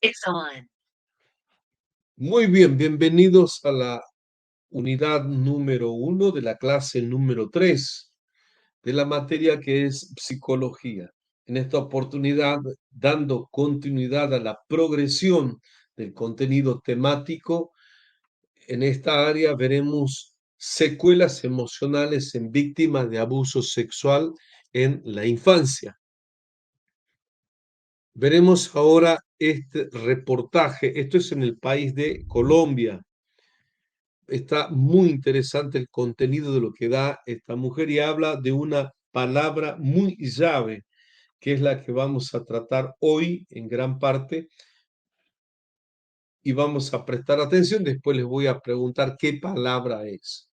It's on. Muy bien, bienvenidos a la unidad número 1 de la clase número 3 de la materia que es psicología. En esta oportunidad, dando continuidad a la progresión del contenido temático, en esta área veremos secuelas emocionales en víctimas de abuso sexual en la infancia. Veremos ahora este reportaje. Esto es en el país de Colombia. Está muy interesante el contenido de lo que da esta mujer y habla de una palabra muy llave, que es la que vamos a tratar hoy en gran parte y vamos a prestar atención. Después les voy a preguntar qué palabra es.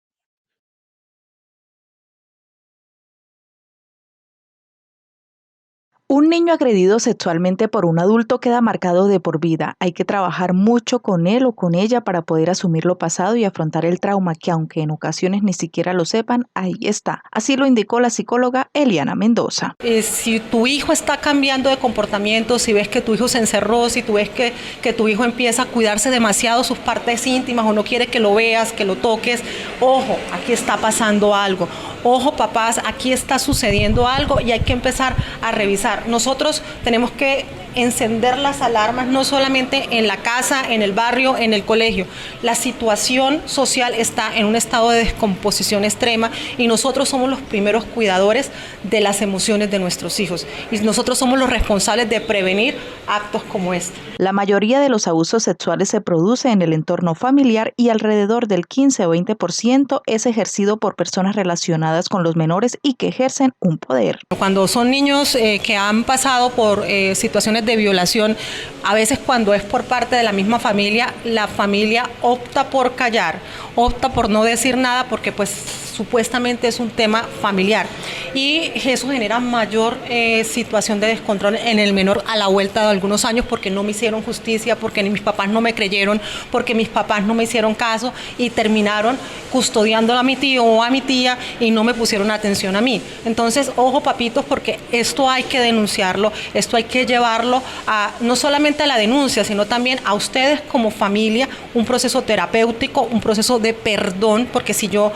Un niño agredido sexualmente por un adulto queda marcado de por vida. Hay que trabajar mucho con él o con ella para poder asumir lo pasado y afrontar el trauma que, aunque en ocasiones ni siquiera lo sepan, ahí está. Así lo indicó la psicóloga Eliana Mendoza. Si tu hijo está cambiando de comportamiento, si ves que tu hijo se encerró, si tú ves que tu hijo empieza a cuidarse demasiado sus partes íntimas o no quiere que lo veas, que lo toques, ojo, aquí está pasando algo. Ojo, papás, aquí está sucediendo algo y hay que empezar a revisar. Nosotros tenemos que encender las alarmas no solamente en la casa, en el barrio, en el colegio. La situación social está en un estado de descomposición extrema y nosotros somos los primeros cuidadores de las emociones de nuestros hijos y nosotros somos los responsables de prevenir actos como este. La mayoría de los abusos sexuales se produce en el entorno familiar y alrededor del 15 o 20% es ejercido por personas relacionadas con los menores y que ejercen un poder. Cuando son niños que han pasado por situaciones de violación, a veces cuando es por parte de la misma familia, la familia opta por callar, opta por no decir nada porque pues supuestamente es un tema familiar y eso genera mayor situación de descontrol en el menor a la vuelta de algunos años porque no me hicieron justicia, porque mis papás no me creyeron, porque mis papás no me hicieron caso y terminaron custodiando a mi tío o a mi tía y no me pusieron atención a mí. Entonces, ojo papitos, porque esto hay que denunciarlo, esto hay que llevarlo a no solamente a la denuncia, sino también a ustedes como familia, un proceso terapéutico, un proceso de perdón, porque si yo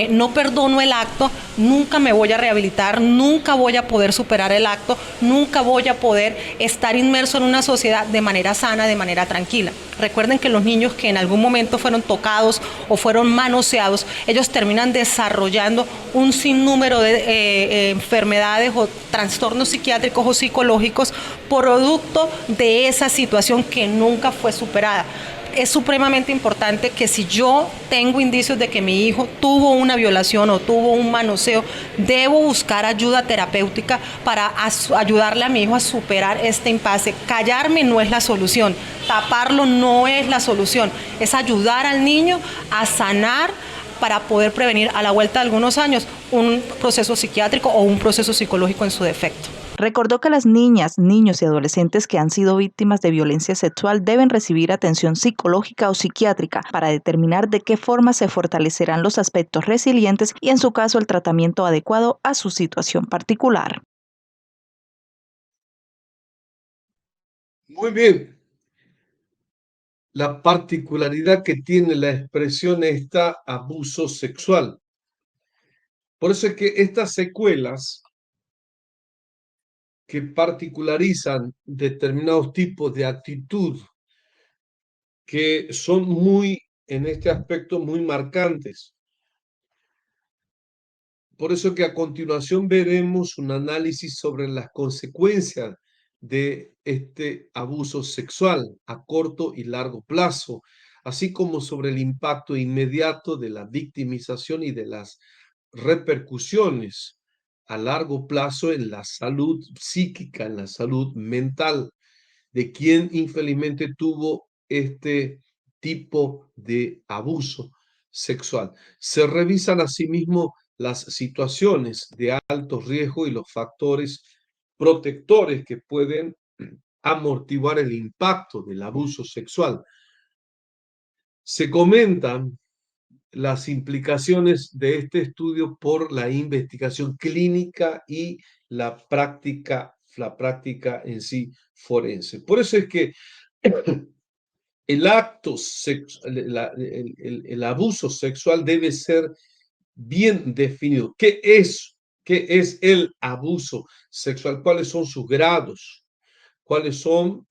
no perdono el acto, nunca me voy a rehabilitar, nunca voy a poder superar el acto, nunca voy a poder estar inmerso en una sociedad de manera sana, de manera tranquila. Recuerden que los niños que en algún momento fueron tocados o fueron manoseados, ellos terminan desarrollando un sinnúmero de enfermedades o trastornos psiquiátricos o psicológicos producto de esa situación que nunca fue superada. Es supremamente importante que si yo tengo indicios de que mi hijo tuvo una violación o tuvo un manoseo, debo buscar ayuda terapéutica para ayudarle a mi hijo a superar este impasse. Callarme no es la solución, taparlo no es la solución, es ayudar al niño a sanar para poder prevenir a la vuelta de algunos años un proceso psiquiátrico o un proceso psicológico en su defecto. Recordó que las niñas, niños y adolescentes que han sido víctimas de violencia sexual deben recibir atención psicológica o psiquiátrica para determinar de qué forma se fortalecerán los aspectos resilientes y, en su caso, el tratamiento adecuado a su situación particular. Muy bien. La particularidad que tiene la expresión esta abuso sexual. Por eso es que estas secuelas que particularizan determinados tipos de actitud que son muy, en este aspecto, muy marcantes. Por eso que a continuación veremos un análisis sobre las consecuencias de este abuso sexual a corto y largo plazo, así como sobre el impacto inmediato de la victimización y de las repercusiones a largo plazo en la salud psíquica, en la salud mental de quien infelizmente tuvo este tipo de abuso sexual. Se revisan asimismo las situaciones de alto riesgo y los factores protectores que pueden amortiguar el impacto del abuso sexual. Se comentan las implicaciones de este estudio por la investigación clínica y la práctica la práctica en sí forense. Por eso es que el acto sexual, el abuso sexual debe ser bien definido. ¿Qué es? ¿Qué es el abuso sexual? ¿Cuáles son sus grados? ¿Cuáles son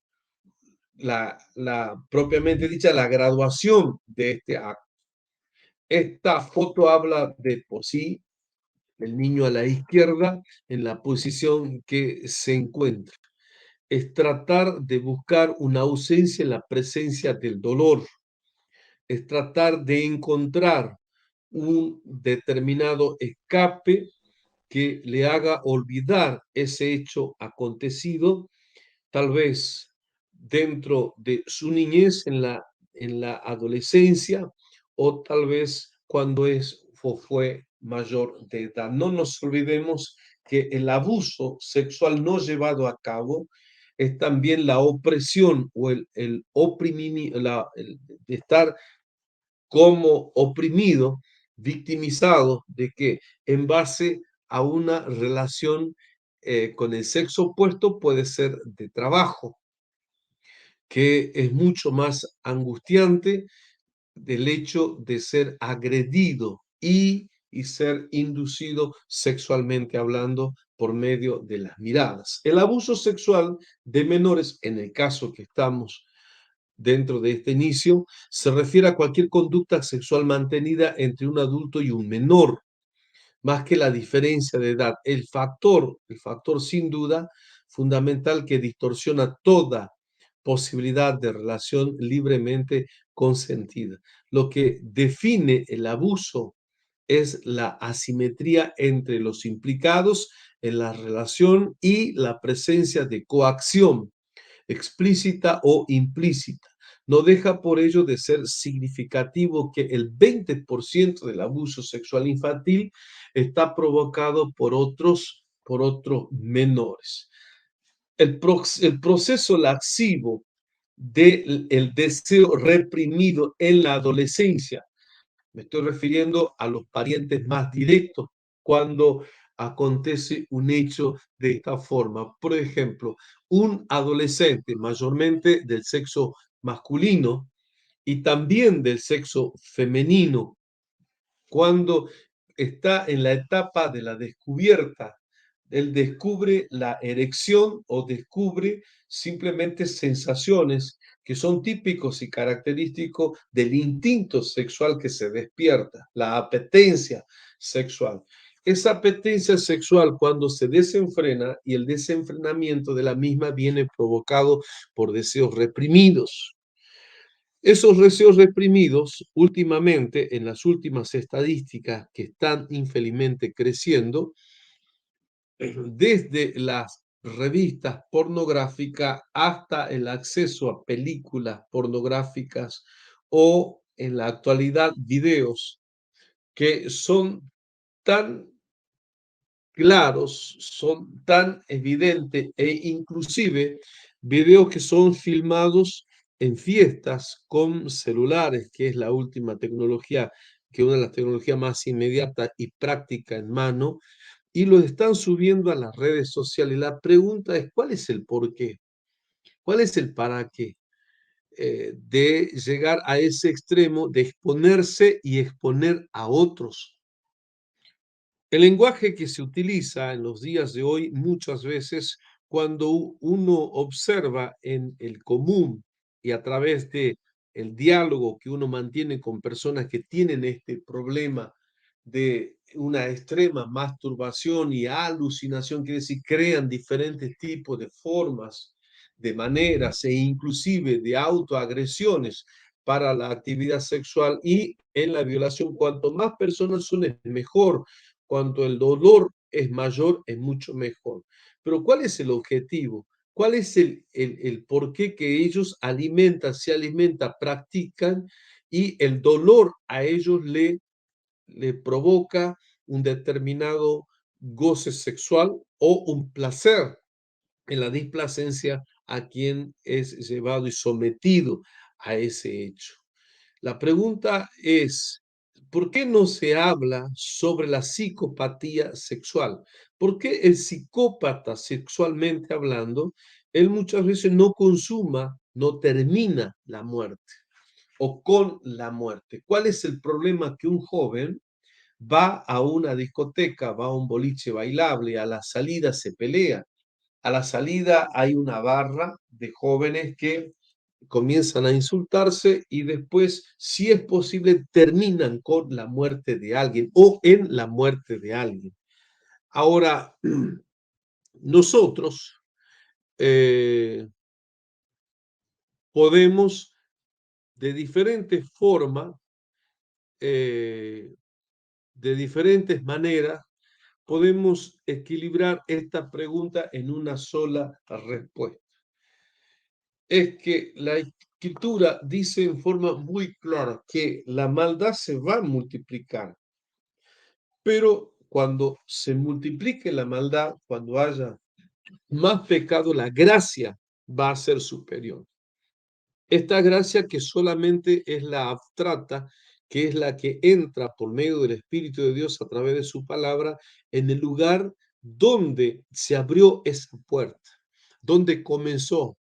propiamente dicha, la graduación de este acto? Esta foto habla de por sí, el niño a la izquierda, en la posición que se encuentra. Es tratar de buscar una ausencia en la presencia del dolor. Es tratar de encontrar un determinado escape que le haga olvidar ese hecho acontecido, tal vez dentro de su niñez, en la adolescencia, o tal vez cuando fue mayor de edad. No nos olvidemos que el abuso sexual no llevado a cabo es también la opresión o el oprimir, de estar como oprimido, victimizado, de que en base a una relación con el sexo opuesto puede ser de trabajo, que es mucho más angustiante del hecho de ser agredido y ser inducido sexualmente hablando por medio de las miradas. El abuso sexual de menores, en el caso que estamos dentro de este inicio, se refiere a cualquier conducta sexual mantenida entre un adulto y un menor, más que la diferencia de edad. El factor sin duda fundamental que distorsiona toda posibilidad de relación libremente consentida. Lo que define el abuso es la asimetría entre los implicados en la relación y la presencia de coacción explícita o implícita. No deja por ello de ser significativo que el 20% del abuso sexual infantil está provocado por otros menores. El proceso laxivo del deseo reprimido en la adolescencia, me estoy refiriendo a los parientes más directos, cuando acontece un hecho de esta forma. Por ejemplo, un adolescente, mayormente del sexo masculino y también del sexo femenino, cuando está en la etapa de la descubierta, él descubre la erección o descubre simplemente sensaciones que son típicos y característicos del instinto sexual que se despierta, la apetencia sexual. Esa apetencia sexual, cuando se desenfrena, y el desenfrenamiento de la misma viene provocado por deseos reprimidos. Esos deseos reprimidos, últimamente, en las últimas estadísticas que están infelizmente creciendo, desde las revistas pornográficas hasta el acceso a películas pornográficas o en la actualidad videos que son tan claros, son tan evidentes e inclusive videos que son filmados en fiestas con celulares, que es la última tecnología, que es una de las tecnologías más inmediatas y práctica en mano, y lo están subiendo a las redes sociales. La pregunta es, ¿cuál es el por qué? ¿Cuál es el para qué? De llegar a ese extremo de exponerse y exponer a otros. El lenguaje que se utiliza en los días de hoy muchas veces, cuando uno observa en el común y a través de el diálogo que uno mantiene con personas que tienen este problema de una extrema masturbación y alucinación, quiere decir, crean diferentes tipos de formas, de maneras e inclusive de autoagresiones para la actividad sexual y en la violación. Cuanto más personas son, es mejor. Cuanto el dolor es mayor, es mucho mejor. Pero ¿cuál es el objetivo? ¿Cuál es el por qué que ellos se alimentan, practican, y el dolor a ellos le provoca un determinado goce sexual o un placer en la displacencia a quien es llevado y sometido a ese hecho? La pregunta es, ¿por qué no se habla sobre la psicopatía sexual? ¿Por qué el psicópata, sexualmente hablando, él muchas veces no consuma, no termina la muerte o con la muerte? ¿Cuál es el problema? Que un joven va a una discoteca, va a un boliche bailable, a la salida se pelea, a la salida hay una barra de jóvenes que comienzan a insultarse y después, si es posible, terminan con la muerte de alguien o en la muerte de alguien. Ahora, nosotros podemos de diferentes formas, de diferentes maneras, podemos equilibrar esta pregunta en una sola respuesta. Es que la escritura dice en forma muy clara que la maldad se va a multiplicar, pero cuando se multiplique la maldad, cuando haya más pecado, la gracia va a ser superior. Esta gracia que solamente es la abstracta, que es la que entra por medio del Espíritu de Dios a través de su palabra en el lugar donde se abrió esa puerta, donde comenzó,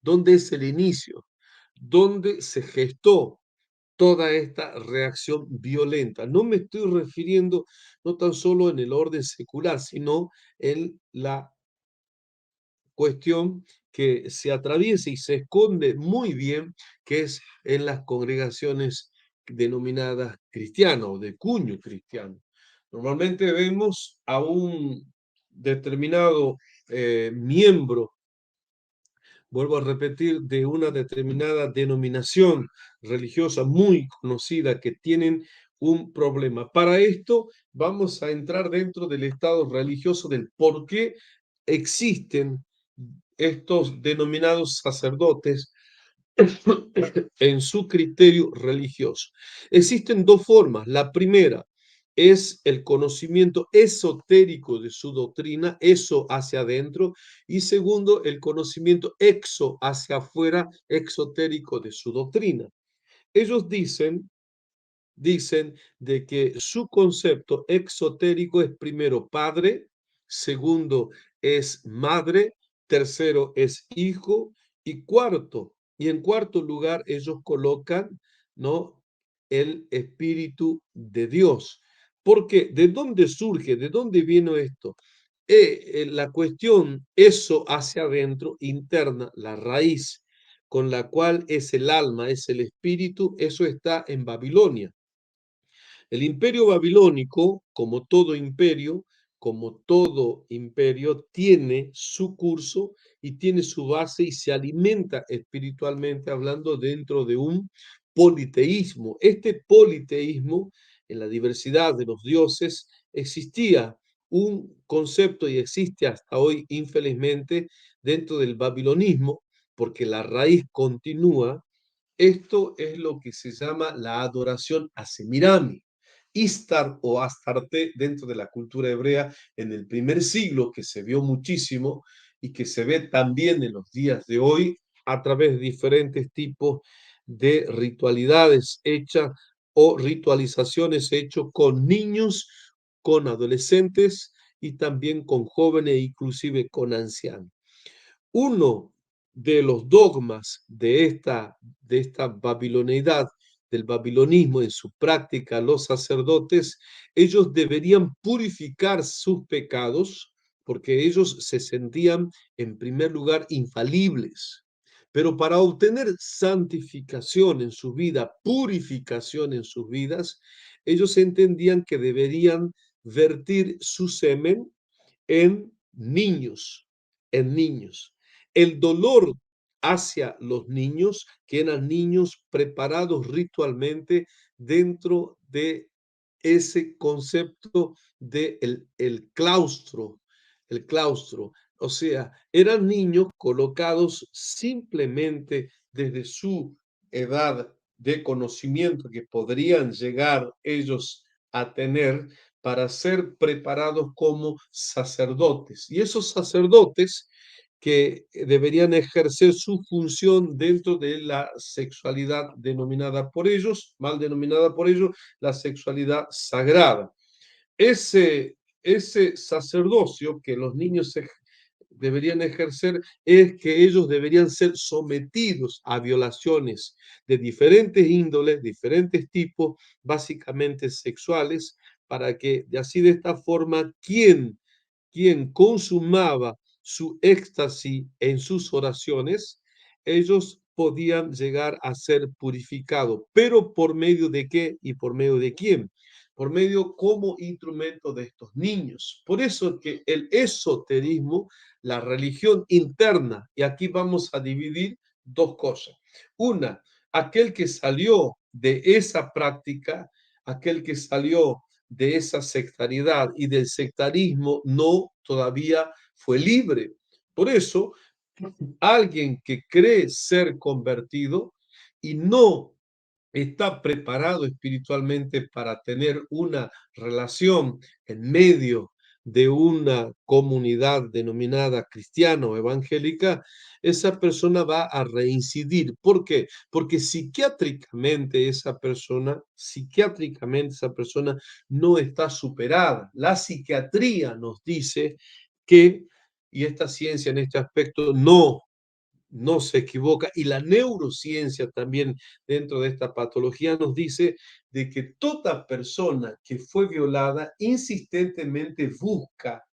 donde es el inicio, donde se gestó toda esta reacción violenta. No me estoy refiriendo no tan solo en el orden secular, sino en la cuestión que se atraviesa y se esconde muy bien, que es en las congregaciones denominadas cristianas o de cuño cristiano. Normalmente vemos a un determinado miembro, vuelvo a repetir, de una determinada denominación religiosa muy conocida que tienen un problema. Para esto vamos a entrar dentro del estado religioso del por qué existen estos denominados sacerdotes en su criterio religioso. Existen dos formas. La primera es el conocimiento esotérico de su doctrina, eso hacia adentro, y segundo, el conocimiento exo hacia afuera, exotérico de su doctrina. Ellos dicen de que su concepto exotérico es primero padre, segundo es madre, tercero es hijo y en cuarto lugar ellos colocan, ¿no?, el Espíritu de Dios. ¿Por qué? ¿De dónde surge? ¿De dónde viene esto? La cuestión, eso hacia adentro, interna, la raíz con la cual es el alma, es el espíritu, eso está en Babilonia. El imperio babilónico, como todo imperio, tiene su curso y tiene su base y se alimenta espiritualmente hablando dentro de un politeísmo. Este politeísmo, en la diversidad de los dioses, existía un concepto y existe hasta hoy, infelizmente, dentro del babilonismo, porque la raíz continúa. Esto es lo que se llama la adoración a Semirami. Istar o Astarte dentro de la cultura hebrea en el primer siglo, que se vio muchísimo y que se ve también en los días de hoy a través de diferentes tipos de ritualidades hechas o ritualizaciones hechas con niños, con adolescentes y también con jóvenes, inclusive con ancianos. Uno de los dogmas de esta babiloneidad, del babilonismo en su práctica, los sacerdotes, ellos deberían purificar sus pecados porque ellos se sentían en primer lugar infalibles. Pero para obtener santificación en su vida, purificación en sus vidas, ellos entendían que deberían vertir su semen en niños, en niños. El dolor hacia los niños, que eran niños preparados ritualmente dentro de ese concepto de el claustro, o sea, eran niños colocados simplemente desde su edad de conocimiento que podrían llegar ellos a tener para ser preparados como sacerdotes. Y esos sacerdotes que deberían ejercer su función dentro de la sexualidad denominada por ellos, mal denominada por ellos, la sexualidad sagrada. Ese ese sacerdocio que los niños deberían ejercer es que ellos deberían ser sometidos a violaciones de diferentes índoles, diferentes tipos, básicamente sexuales, para que así de esta forma quien consumaba su éxtasis en sus oraciones, ellos podían llegar a ser purificados. ¿Pero por medio de qué y por medio de quién? Por medio como instrumento de estos niños. Por eso que el esoterismo, la religión interna, y aquí vamos a dividir dos cosas. Una, aquel que salió de esa práctica, aquel que salió de esa sectariedad y del sectarismo no todavía fue libre. Por eso, alguien que cree ser convertido y no está preparado espiritualmente para tener una relación en medio de una comunidad denominada cristiana o evangélica, esa persona va a reincidir. ¿Por qué? Porque psiquiátricamente esa persona no está superada. La psiquiatría nos dice que, y esta ciencia en este aspecto no se equivoca, y la neurociencia también dentro de esta patología nos dice de que toda persona que fue violada insistentemente busca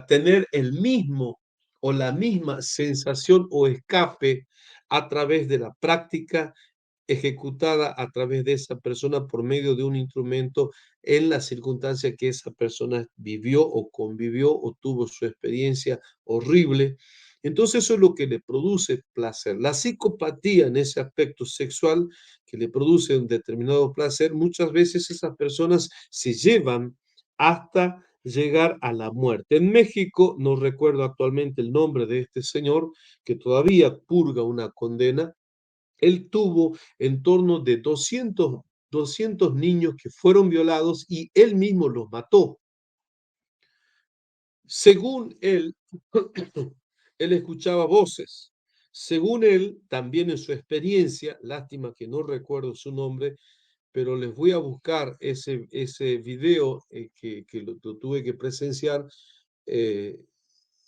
tener el mismo o la misma sensación o escape a través de la práctica ejecutada a través de esa persona por medio de un instrumento en la circunstancia que esa persona vivió o convivió o tuvo su experiencia horrible. Entonces eso es lo que le produce placer. La psicopatía en ese aspecto sexual que le produce un determinado placer, muchas veces esas personas se llevan hasta llegar a la muerte. En México, no recuerdo actualmente el nombre de este señor que todavía purga una condena. Él tuvo en torno de 200 niños que fueron violados y él mismo los mató. Según él, él escuchaba voces. Según él, también en su experiencia, lástima que no recuerdo su nombre, pero les voy a buscar ese video que lo tuve que presenciar, eh,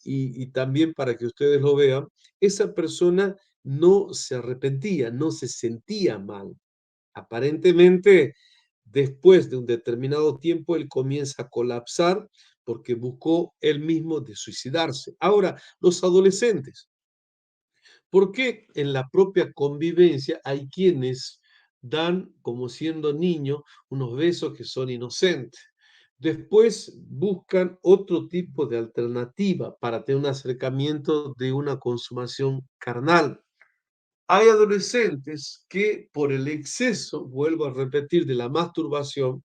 y también para que ustedes lo vean. Esa persona no se arrepentía, no se sentía mal. Aparentemente, después de un determinado tiempo, él comienza a colapsar porque buscó él mismo de suicidarse. Ahora, los adolescentes, ¿por qué en la propia convivencia hay quienes dan, como siendo niños, unos besos que son inocentes? Después buscan otro tipo de alternativa para tener un acercamiento de una consumación carnal. Hay adolescentes que por el exceso, vuelvo a repetir, de la masturbación,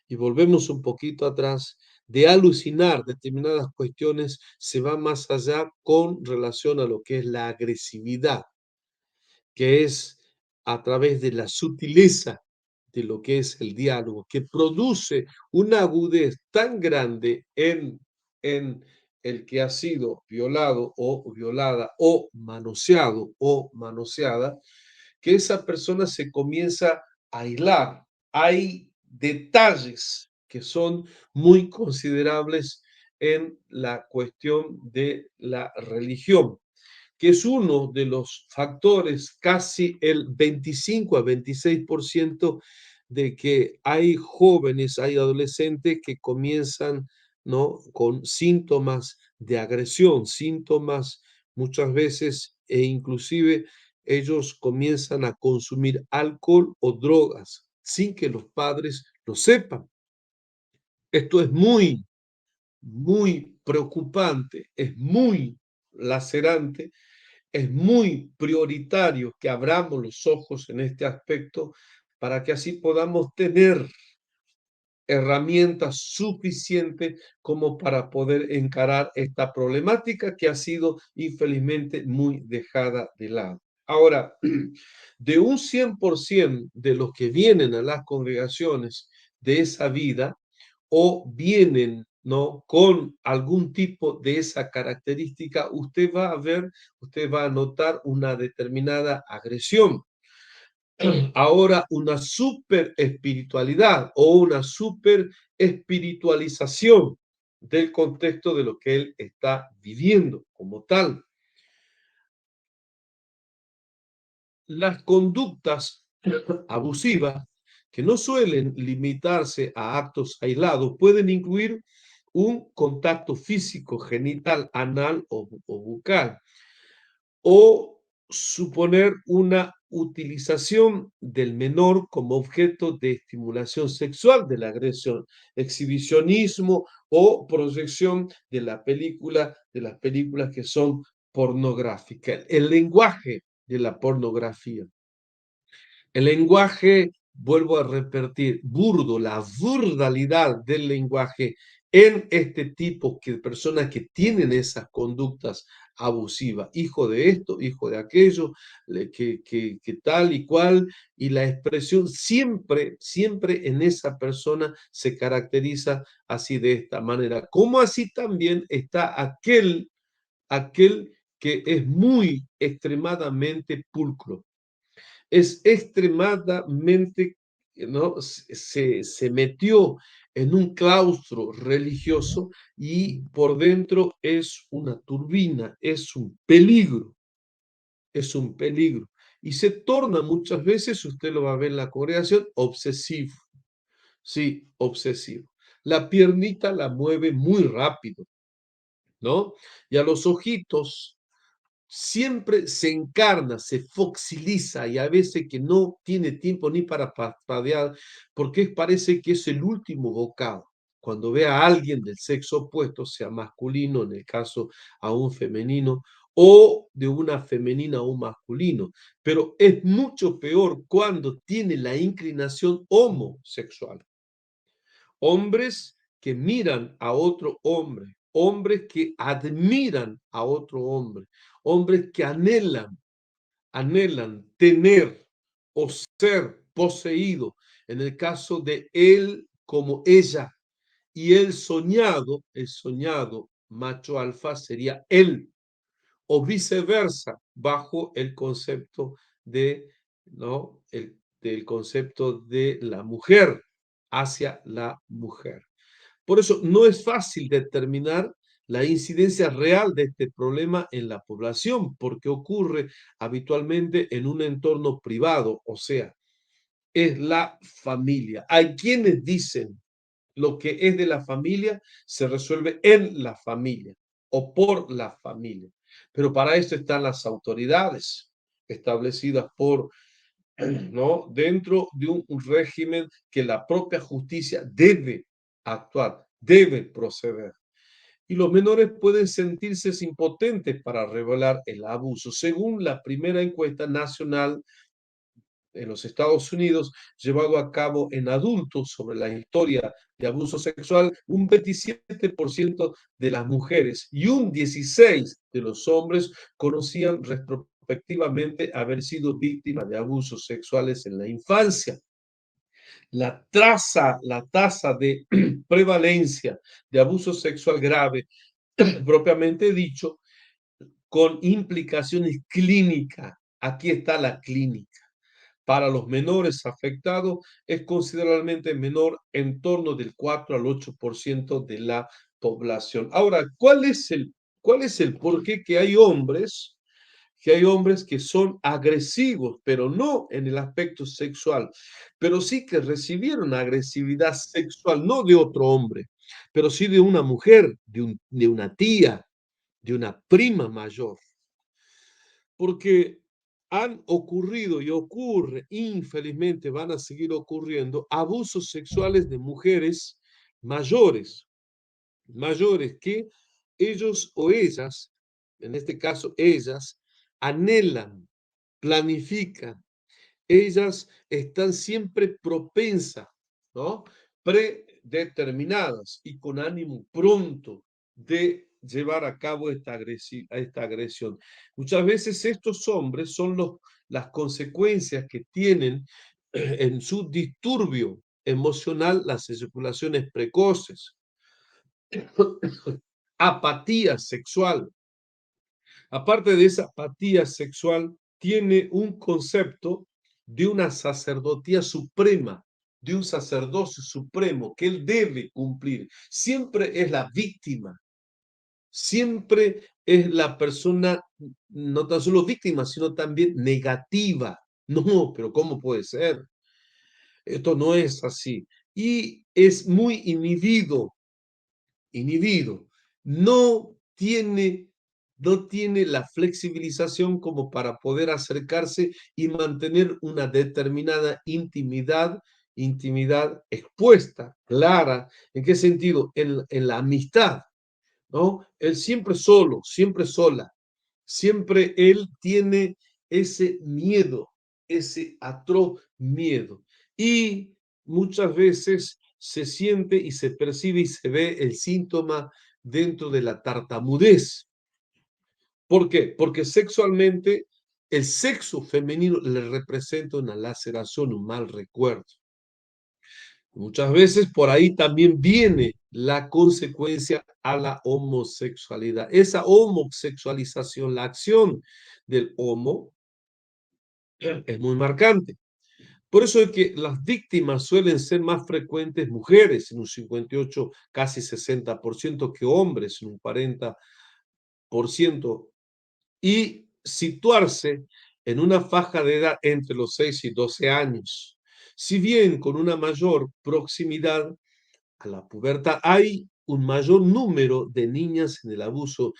y volvemos un poquito atrás, de alucinar determinadas cuestiones, se va más allá con relación a lo que es la agresividad, que es a través de la sutileza de lo que es el diálogo, que produce una agudez tan grande en el que ha sido violado o violada o manoseada, que esa persona se comienza a aislar. Hay detalles que son muy considerables en la cuestión de la religión, que es uno de los factores, casi el 25 a 26% de que hay jóvenes, hay adolescentes que comienzan, ¿no?, con síntomas de agresión, síntomas muchas veces, e inclusive ellos comienzan a consumir alcohol o drogas sin que los padres lo sepan. Esto es muy preocupante, es muy lacerante. Es muy prioritario que abramos los ojos en este aspecto para que así podamos tener herramientas suficientes como para poder encarar esta problemática que ha sido infelizmente muy dejada de lado. Ahora, de un 100% de los que vienen a las congregaciones de esa vida, o vienen, ¿no?, con algún tipo de esa característica, usted va a notar una determinada agresión. ahora una super espiritualidad o una super espiritualización del contexto de lo que él está viviendo como tal. Las conductas abusivas, que no suelen limitarse a actos aislados, pueden incluir un contacto físico, genital, anal o bucal, o suponer una utilización del menor como objeto de estimulación sexual, de la agresión, exhibicionismo o proyección de de las películas que son pornográficas. El lenguaje de la pornografía. El lenguaje, vuelvo a repetir, burdo, la burdalidad del lenguaje en este tipo de personas que tienen esas conductas abusivas, hijo de esto, hijo de aquello, que tal y cual, y la expresión siempre, siempre en esa persona se caracteriza así de esta manera, como así también está aquel que es muy extremadamente pulcro, es extremadamente, ¿no? Se metió en un claustro religioso y por dentro es una turbina, es un peligro. Y se torna muchas veces, usted lo va a ver en la congregación, obsesivo. Sí, obsesivo. La piernita la mueve muy rápido, ¿no? Y a los ojitos siempre se encarna, se foxiliza y a veces que no tiene tiempo ni para parpadear porque parece que es el último bocado. Cuando ve a alguien del sexo opuesto, sea masculino, en el caso a un femenino, o de una femenina a un masculino, pero es mucho peor cuando tiene la inclinación homosexual. Hombres que miran a otro hombre, hombres que admiran a otro hombre, hombres que anhelan tener o ser poseído, en el caso de él como ella, y el soñado macho alfa sería él, o viceversa, bajo el concepto de, ¿no? Del concepto de la mujer hacia la mujer. Por eso no es fácil determinar la incidencia real de este problema en la población, porque ocurre habitualmente en un entorno privado, o sea, es la familia. Hay quienes dicen lo que es de la familia se resuelve en la familia o por la familia, pero para eso están las autoridades establecidas por, ¿no? Dentro de un régimen que la propia justicia debe actuar, debe proceder. Y los menores pueden sentirse impotentes para revelar el abuso. Según la primera encuesta nacional en los Estados Unidos, llevado a cabo en adultos sobre la historia de abuso sexual, un 27% de las mujeres y un 16% de los hombres conocían retrospectivamente haber sido víctimas de abusos sexuales en la infancia. La tasa de prevalencia de abuso sexual grave, propiamente dicho, con implicaciones clínicas. Aquí está la clínica. Para los menores afectados es considerablemente menor, en torno del 4 al 8% de la población. Ahora, cuál es el por qué que hay hombres que son agresivos, pero no en el aspecto sexual, pero sí que recibieron agresividad sexual, no de otro hombre, pero sí de una mujer, de una tía, de una prima mayor? Porque han ocurrido y ocurre, infelizmente van a seguir ocurriendo, abusos sexuales de mujeres mayores, mayores que ellos o ellas, en este caso ellas, anhelan, planifican, ellas están siempre propensas, ¿no? Predeterminadas y con ánimo pronto de llevar a cabo esta agresión. Muchas veces estos hombres son las consecuencias que tienen en su disturbio emocional las eyaculaciones precoces, apatía sexual. Aparte de esa apatía sexual, tiene un concepto de una sacerdotía suprema, de un sacerdocio supremo que él debe cumplir. Siempre es la víctima, siempre es la persona no tan solo víctima, sino también negativa. No, pero ¿cómo puede ser? Esto no es así. Y es muy inhibido. No tiene, no tiene la flexibilización como para poder acercarse y mantener una determinada intimidad expuesta, clara. ¿En qué sentido? En la amistad, ¿no? Él siempre solo, siempre sola, siempre él tiene ese miedo, ese atroz miedo. Y muchas veces se siente y se percibe y se ve el síntoma dentro de la tartamudez. ¿Por qué? Porque sexualmente el sexo femenino le representa una laceración, un mal recuerdo. Muchas veces por ahí también viene la consecuencia a la homosexualidad. Esa homosexualización, la acción del homo es muy marcante. Por eso es que las víctimas suelen ser más frecuentes mujeres, en un 58, casi 60%, que hombres, en un 40%, y situarse en una faja de edad entre los 6 y 12 años. Si bien con una mayor proximidad a la pubertad hay un mayor número de niñas en el abuso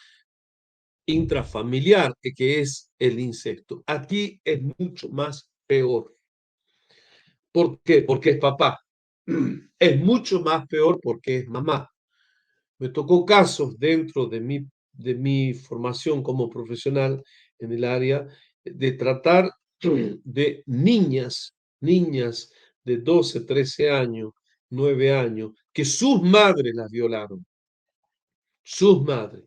intrafamiliar, que es el incesto. Aquí es mucho más peor. ¿Por qué? Porque es papá. Es mucho más peor porque es mamá. Me tocó casos dentro de mi formación como profesional en el área de tratar de niñas de 12, 13 años, 9 años, que sus madres las violaron, sus madres,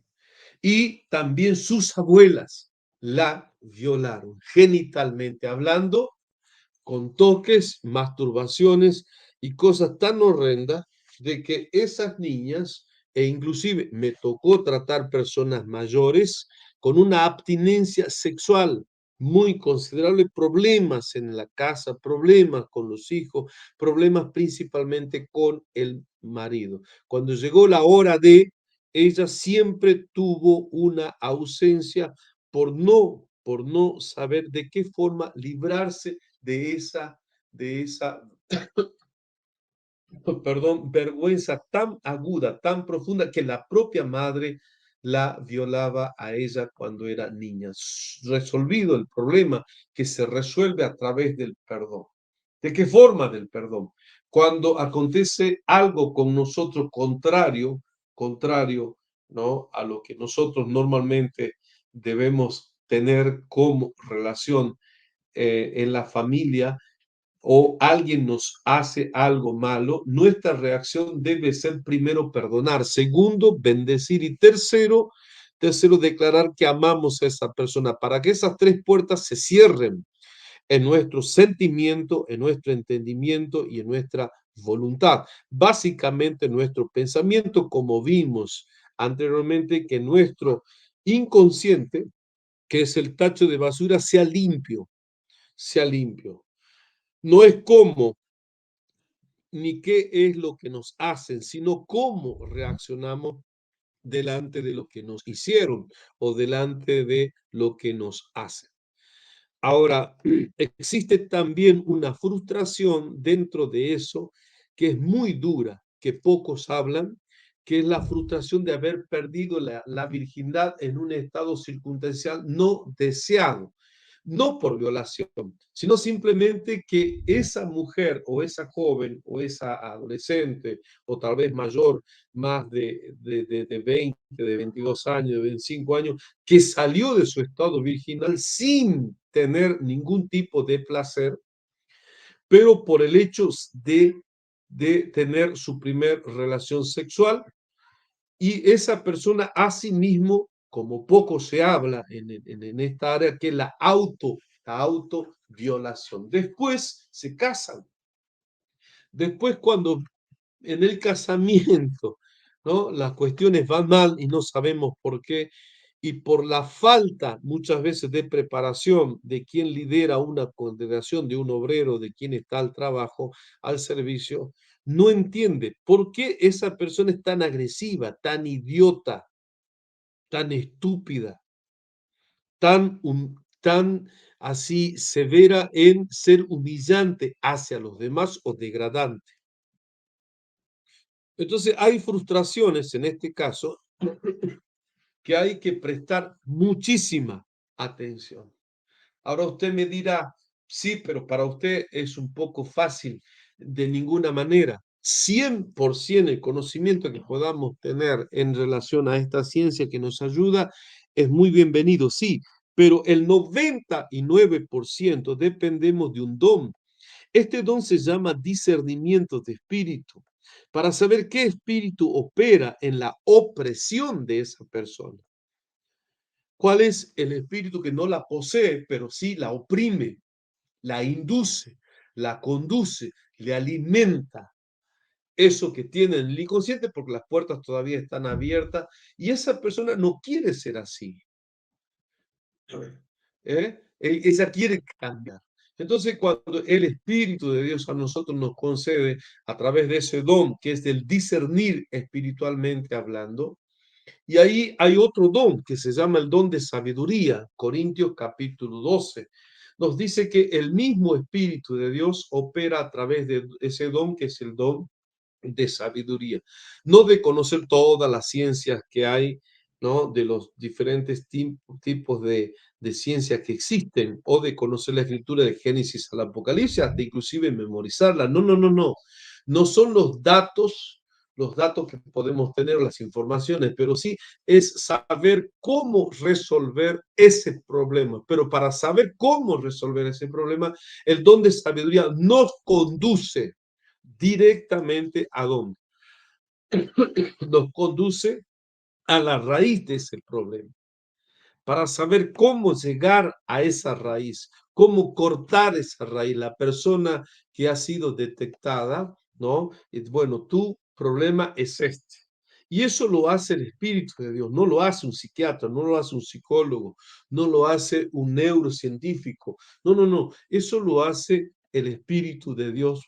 y también sus abuelas la violaron, genitalmente hablando, con toques, masturbaciones y cosas tan horrendas de que esas niñas, e inclusive me tocó tratar personas mayores con una abstinencia sexual muy considerable, problemas en la casa, problemas con los hijos, problemas principalmente con el marido. Cuando llegó la hora de, ella siempre tuvo una ausencia por no saber de qué forma librarse de esa, perdón, vergüenza tan aguda, tan profunda, que la propia madre la violaba a ella cuando era niña. Resolvido el problema, que se resuelve a través del perdón. ¿De qué forma del perdón? Cuando acontece algo con nosotros contrario, ¿no? A lo que nosotros normalmente debemos tener como relación en la familia, o alguien nos hace algo malo, nuestra reacción debe ser primero perdonar, segundo bendecir y tercero declarar que amamos a esa persona, para que esas tres puertas se cierren en nuestro sentimiento, en nuestro entendimiento y en nuestra voluntad. Básicamente nuestro pensamiento, como vimos anteriormente, que nuestro inconsciente, que es el tacho de basura, sea limpio, sea limpio. No es cómo ni qué es lo que nos hacen, sino cómo reaccionamos delante de lo que nos hicieron o delante de lo que nos hacen. Ahora, existe también una frustración dentro de eso que es muy dura, que pocos hablan, que es la frustración de haber perdido la virginidad en un estado circunstancial no deseado, no por violación, sino simplemente que esa mujer o esa joven o esa adolescente o tal vez mayor, más de 20, de 22 años, de 25 años, que salió de su estado virginal sin tener ningún tipo de placer, pero por el hecho de tener su primer relación sexual, y esa persona a sí mismo, como poco se habla en esta área, que es la autoviolación. Después se casan. Después, cuando en el casamiento, ¿no? Las cuestiones van mal y no sabemos por qué, y por la falta muchas veces de preparación de quien lidera una congregación, de un obrero, de quien está al trabajo, al servicio, no entiende por qué esa persona es tan agresiva, tan idiota, tan estúpida, tan así severa en ser humillante hacia los demás o degradante. Entonces hay frustraciones en este caso que hay que prestar muchísima atención. Ahora usted me dirá, sí, pero para usted es un poco fácil. De ninguna manera. 100% el conocimiento que podamos tener en relación a esta ciencia que nos ayuda es muy bienvenido, sí, pero el 99% dependemos de un don. Este don se llama discernimiento de espíritu, para saber qué espíritu opera en la opresión de esa persona. ¿Cuál es el espíritu que no la posee, pero sí la oprime, la induce, la conduce, le alimenta? Eso que tiene en el inconsciente porque las puertas todavía están abiertas y esa persona no quiere ser así. Ella quiere cambiar. Entonces, cuando el Espíritu de Dios a nosotros nos concede a través de ese don, que es el discernir espiritualmente hablando, y ahí hay otro don que se llama el don de sabiduría. Corintios capítulo 12 nos dice que el mismo Espíritu de Dios opera a través de ese don que es el don de sabiduría, no de conocer todas las ciencias que hay, ¿no? De los diferentes tipos de ciencias que existen, o de conocer la escritura de Génesis al Apocalipsis, hasta inclusive memorizarla. No, no, no, no. No son los datos que podemos tener, las informaciones, pero sí es saber cómo resolver ese problema. Pero para saber cómo resolver ese problema, el don de sabiduría nos conduce directamente a dónde? Nos conduce a la raíz de ese problema, para saber cómo llegar a esa raíz, cómo cortar esa raíz. La persona que ha sido detectada, ¿no? Bueno, tu problema es este. Y eso lo hace el Espíritu de Dios, no lo hace un psiquiatra, no lo hace un psicólogo, no lo hace un neurocientífico. No, no, no. Eso lo hace el Espíritu de Dios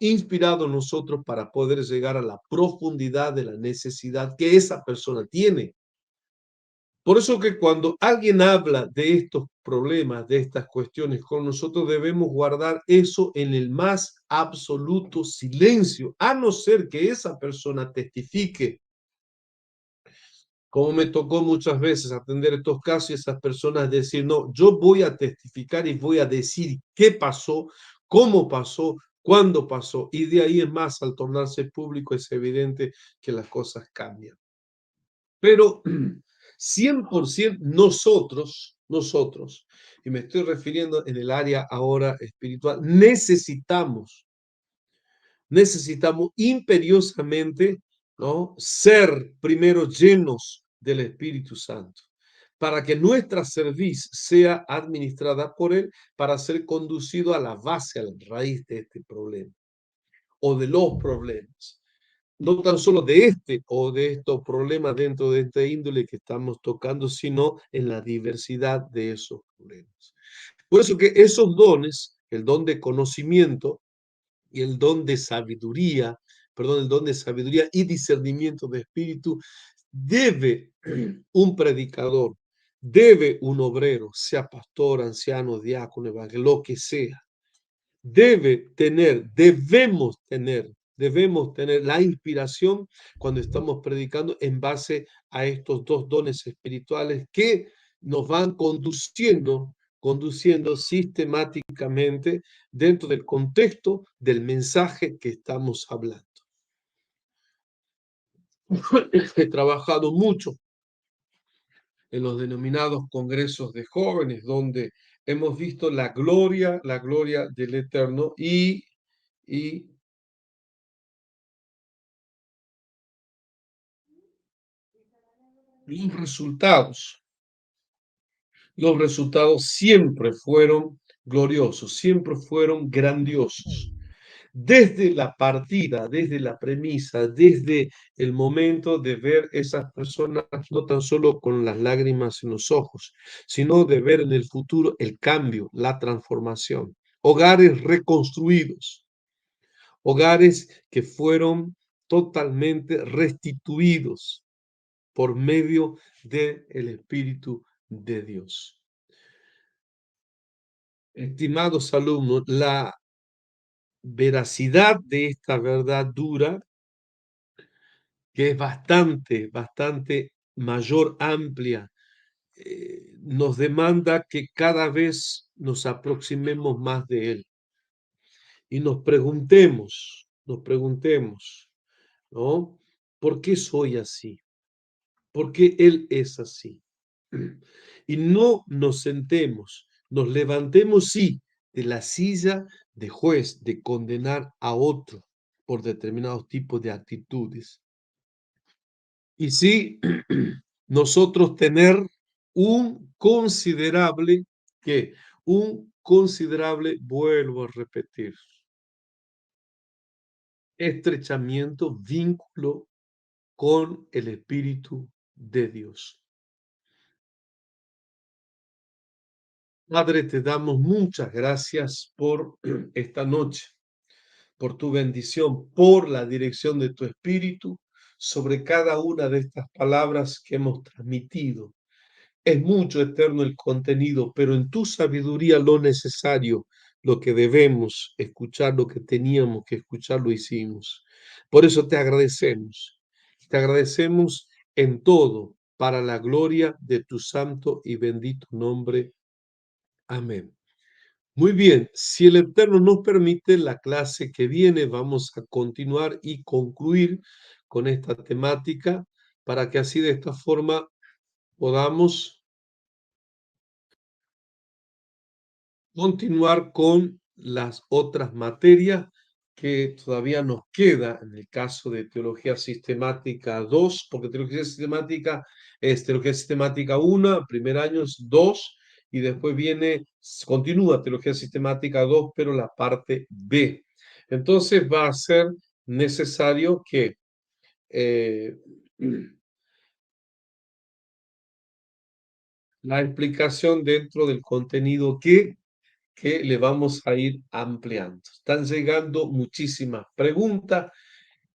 inspirado en nosotros para poder llegar a la profundidad de la necesidad que esa persona tiene. Por eso que cuando alguien habla de estos problemas, de estas cuestiones con nosotros, debemos guardar eso en el más absoluto silencio, a no ser que esa persona testifique. Como me tocó muchas veces atender estos casos y esas personas decir, no, yo voy a testificar y voy a decir qué pasó, cómo pasó, cuándo pasó. Y de ahí en más, al tornarse público, es evidente que las cosas cambian. Pero 100% nosotros, y me estoy refiriendo en el área ahora espiritual, necesitamos imperiosamente, ¿no? Ser primero llenos del Espíritu Santo, para que nuestra cerviz sea administrada por Él, para ser conducido a la base, a la raíz de este problema o de los problemas. No tan solo de este o de estos problemas dentro de esta índole que estamos tocando, sino en la diversidad de esos problemas. Por eso que esos dones, el don de conocimiento y el don de sabiduría, perdón, el don de sabiduría y discernimiento de espíritu, debe un predicador, debe un obrero, sea pastor, anciano, diácono, evangelista, lo que sea, debemos tener la inspiración cuando estamos predicando en base a estos dos dones espirituales que nos van conduciendo sistemáticamente dentro del contexto del mensaje que estamos hablando. He trabajado mucho en los denominados congresos de jóvenes, donde hemos visto la gloria del Eterno y los resultados siempre fueron gloriosos, siempre fueron grandiosos. desde la partida, desde la premisa, desde el momento de ver esas personas no tan solo con las lágrimas en los ojos, sino de ver en el futuro el cambio, la transformación. Hogares reconstruidos, hogares que fueron totalmente restituidos por medio del Espíritu de Dios. Estimados alumnos, la veracidad de esta verdad dura, que es bastante mayor, amplia, nos demanda que cada vez nos aproximemos más de Él y nos preguntemos, ¿no? ¿Por qué soy así? ¿Por qué Él es así? Y no nos sentemos, nos levantemos, sí, de la silla de juez, de condenar a otro por determinados tipos de actitudes. Y sí, nosotros tener un considerable, ¿qué? Un considerable, vuelvo a repetir, estrechamiento, vínculo con el Espíritu de Dios. Padre, te damos muchas gracias por esta noche, por tu bendición, por la dirección de tu Espíritu sobre cada una de estas palabras que hemos transmitido. Es mucho, Eterno, el contenido, pero en tu sabiduría lo necesario, lo que debemos escuchar, lo que teníamos que escuchar, lo hicimos. Por eso te agradecemos. Te agradecemos en todo para la gloria de tu santo y bendito nombre. Amén. Muy bien, si el Eterno nos permite, la clase que viene vamos a continuar y concluir con esta temática para que así de esta forma podamos continuar con las otras materias que todavía nos queda en el caso de Teología Sistemática 2, porque Teología Sistemática es Teología Sistemática 1, primer año es 2, y después continúa Teología Sistemática 2, pero la parte B. Entonces va a ser necesario que la explicación dentro del contenido que le vamos a ir ampliando. Están llegando muchísimas preguntas.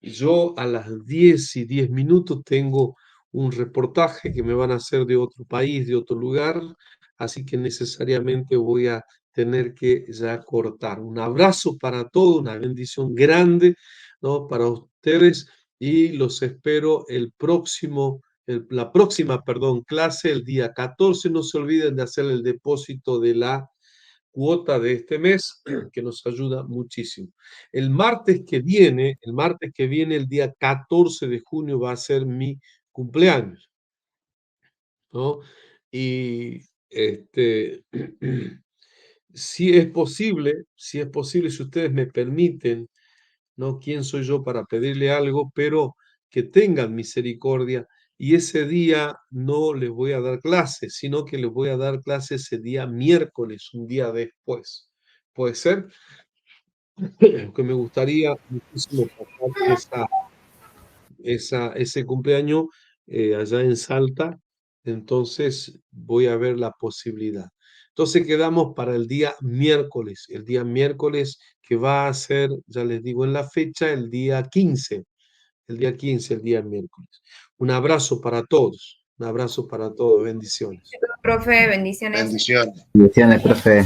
Yo a las 10:10 tengo un reportaje que me van a hacer de otro país, de otro lugar, así que necesariamente voy a tener que ya cortar. Un abrazo para todos, una bendición grande, ¿no? Para ustedes y los espero la próxima, clase, el día 14. No se olviden de hacer el depósito de la cuota de este mes, que nos ayuda muchísimo. El martes que viene, el día 14 de junio, va a ser mi cumpleaños, ¿no? Y si es posible, si ustedes me permiten, ¿no? ¿Quién soy yo para pedirle algo? Pero que tengan misericordia y ese día no les voy a dar clases, sino que les voy a dar clases ese día miércoles, un día después. ¿Puede ser? Que me gustaría muchísimo pasar ese cumpleaños allá en Salta, entonces voy a ver la posibilidad. Entonces quedamos para el día miércoles que va a ser, ya les digo en la fecha, el día 15, el día miércoles. Un abrazo para todos, bendiciones. Profe, bendiciones. Bendiciones. Bendiciones, profe.